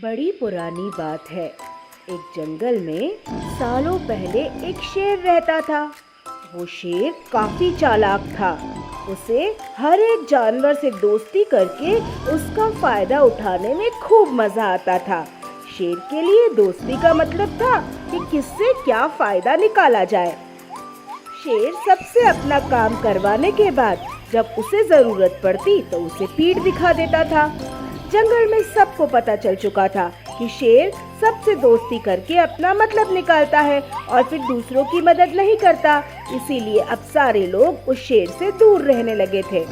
बड़ी पुरानी बात है। एक जंगल में सालों पहले एक शेर रहता था। वो शेर काफी चालाक था। उसे हर एक जानवर से दोस्ती करके उसका फायदा उठाने में खूब मजा आता था। शेर के लिए दोस्ती का मतलब था कि किससे क्या फायदा निकाला जाए। शेर सबसे अपना काम करवाने के बाद जब उसे जरूरत पड़ती तो उसे पीठ दिखा देता था। जंगल में सबको पता चल चुका था कि शेर सबसे दोस्ती करके अपना मतलब निकालता है और फिर दूसरों की मदद नहीं करता। इसीलिए अब सारे लोग उस शेर से दूर रहने लगे थे।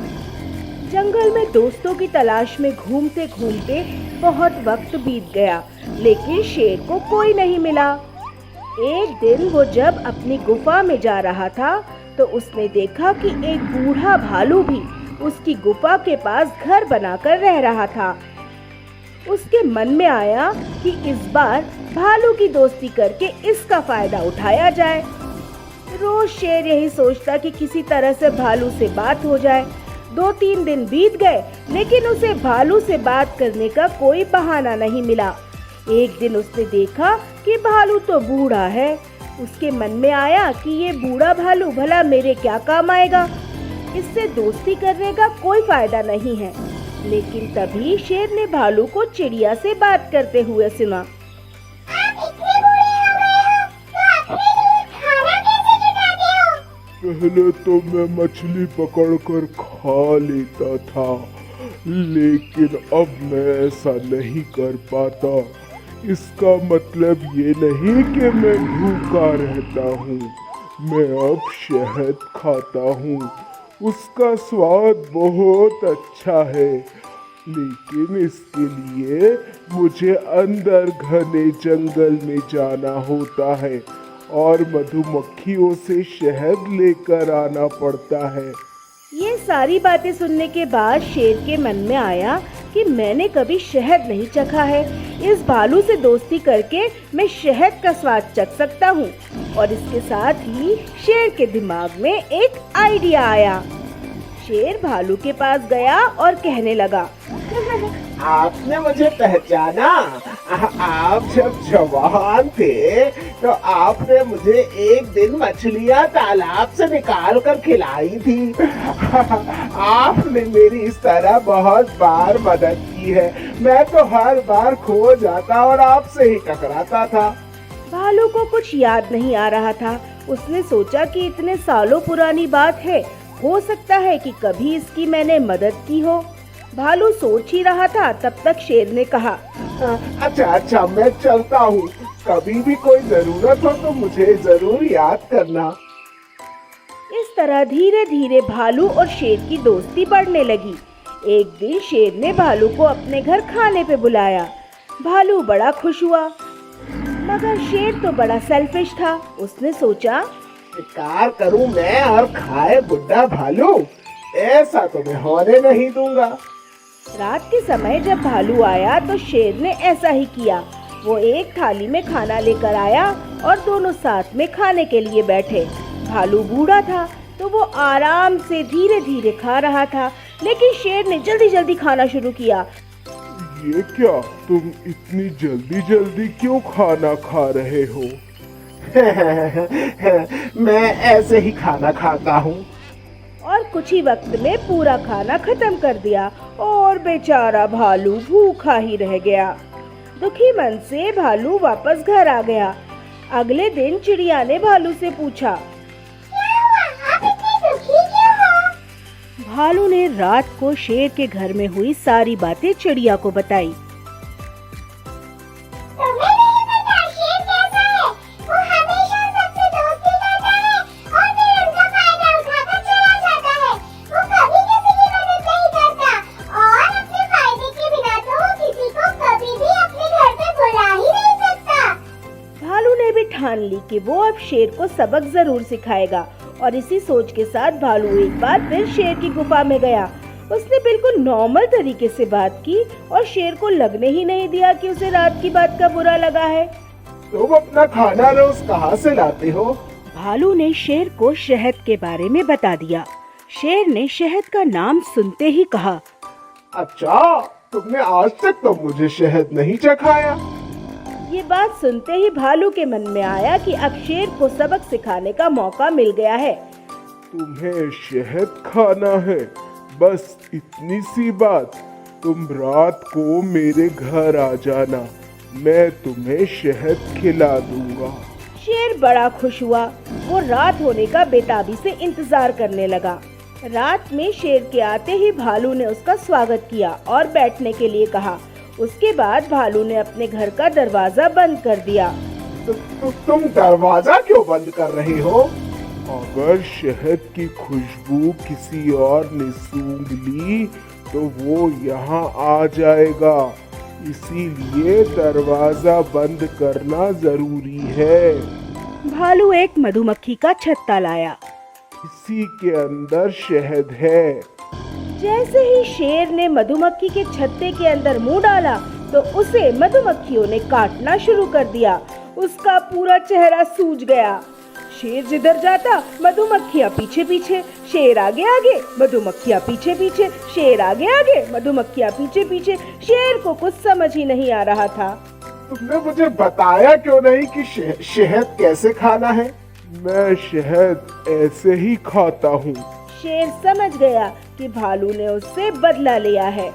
जंगल में दोस्तों की तलाश में घूमते घूमते बहुत वक्त बीत गया, लेकिन शेर को कोई नहीं मिला। एक दिन वो जब अपनी गुफा में जा रहा था तो उसने देखा कि एक बूढ़ा भालू भी उसकी गुफा के पास घर बनाकर रह रहा था। उसके मन में आया कि इस बार भालू की दोस्ती करके इसका फायदा उठाया जाए। रोज शेर यही सोचता कि किसी तरह से भालू से बात हो जाए। 2-3 दिन बीत गए, लेकिन उसे भालू से बात करने का कोई बहाना नहीं मिला। एक दिन उसने देखा कि भालू तो बूढ़ा है। उसके मन में आया कि ये बूढ़ा भालू भला मेरे क्या काम आएगा, इससे दोस्ती करने का कोई फायदा नहीं है। लेकिन तभी शेर ने भालू को चिड़िया से बात करते हुए सुना। आप इतने बूढ़े हो गए हो, तो अपने लिए खाना कैसे जुटाते हो? पहले तो मैं मछली पकड़कर खा लेता था, लेकिन अब मैं ऐसा नहीं कर पाता। इसका मतलब ये नहीं कि मैं भूखा रहता हूँ। मैं अब शहद खाता हूँ। उसका स्वाद बहुत अच्छा है, लेकिन इसके लिए मुझे अंदर घने जंगल में जाना होता है और मधुमक्खियों से शहद लेकर आना पड़ता है। ये सारी बातें सुनने के बाद शेर के मन में आया कि मैंने कभी शहद नहीं चखा है। इस भालू से दोस्ती करके मैं शहद का स्वाद चख सकता हूँ। और इसके साथ ही शेर के दिमाग में एक आइडिया आया। शेर भालू के पास गया और कहने लगा, आपने मुझे पहचाना? आप जब जवान थे तो आपने मुझे एक दिन मछलियाँ तालाब से निकाल कर खिलाई थी। आपने मेरी इस तरह बहुत बार मदद की है। मैं तो हर बार खो जाता और आपसे ही टकराता था। भालू को कुछ याद नहीं आ रहा था। उसने सोचा कि इतने सालों पुरानी बात है, हो सकता है कि कभी इसकी मैंने मदद की हो। भालू सोच ही रहा था, तब तक शेर ने कहा, अच्छा मैं चलता हूँ। कभी भी कोई जरूरत हो तो मुझे जरूर याद करना। इस तरह धीरे धीरे भालू और शेर की दोस्ती बढ़ने लगी। एक दिन शेर ने भालू को अपने घर खाने पे बुलाया। भालू बड़ा खुश हुआ, मगर शेर तो बड़ा सेल्फिश था। उसने सोचा, शिकार करूं मैं और खाए बुड्ढा भालू, ऐसा तो मैं होने नहीं दूंगा। रात के समय जब भालू आया तो शेर ने ऐसा ही किया। वो एक थाली में खाना लेकर आया और दोनों साथ में खाने के लिए बैठे। भालू बूढ़ा था तो वो आराम से धीरे धीरे खा रहा था, लेकिन शेर ने जल्दी जल्दी खाना शुरू किया। ये क्या, तुम इतनी जल्दी जल्दी क्यों खाना खा रहे हो? मैं ऐसे ही खाना खाता हूँ। और कुछ ही वक्त में पूरा खाना खत्म कर दिया और बेचारा भालू भूखा ही रह गया। दुखी मन से भालू वापस घर आ गया। अगले दिन चिड़िया ने भालू से पूछा, क्या हुआ? आप इतने दुखी क्यों हो? भालू ने रात को शेर के घर में हुई सारी बातें चिड़िया को बताई। तुम्हें नहीं पता शेर कैसा है? वो हमेशा सबसे दोस्ती करता है और फिर उनका फायदा उठाकर चला जाता है। वो कभी किसी की मदद नहीं करता और अपने फायदे के बिना तो वो किसी को कभी भी अपने घर पे बुला ही नहीं सकता। भालू ने भी ठान ली कि वो अब शेर को सबक जरूर सिखाएगा। और इसी सोच के साथ भालू एक बार फिर शेर की गुफा में गया। उसने बिल्कुल नॉर्मल तरीके से बात की और शेर को लगने ही नहीं दिया कि उसे रात की बात का बुरा लगा है। तुम अपना खाना रोज कहाँ से लाते हो? भालू ने शेर को शहद के बारे में बता दिया। शेर ने शहद का नाम सुनते ही कहा, अच्छा, तुमने आज तक तो मुझे शहद नहीं चखाया। ये बात सुनते ही भालू के मन में आया कि अब शेर को सबक सिखाने का मौका मिल गया है। तुम्हें शहद खाना है, बस इतनी सी बात। तुम रात को मेरे घर आ जाना, मैं तुम्हें शहद खिला दूंगा। शेर बड़ा खुश हुआ। वो रात होने का बेताबी से इंतजार करने लगा। रात में शेर के आते ही भालू ने उसका स्वागत किया और बैठने के लिए कहा। उसके बाद भालू ने अपने घर का दरवाजा बंद कर दिया। तुम दरवाजा क्यों बंद कर रही हो? अगर शहद की खुशबू किसी और ने सूंघ ली तो वो यहाँ आ जाएगा, इसीलिए दरवाजा बंद करना जरूरी है। भालू एक मधुमक्खी का छत्ता लाया। इसी के अंदर शहद है। जैसे ही शेर ने मधुमक्खी के छत्ते के अंदर मुंह डाला तो उसे मधुमक्खियों ने काटना शुरू कर दिया। उसका पूरा चेहरा सूज गया। शेर जिधर जाता मधुमक्खियाँ पीछे पीछे, शेर आगे आगे, मधुमक्खियाँ पीछे पीछे, शेर आगे आगे, मधुमक्खियाँ पीछे पीछे। शेर को कुछ समझ ही नहीं आ रहा था। तुमने मुझे बताया क्यों नहीं कि शहद कैसे खाना है? मैं शहद ऐसे ही खाता हूँ। शेर समझ गया कि भालू ने उससे बदला लिया है।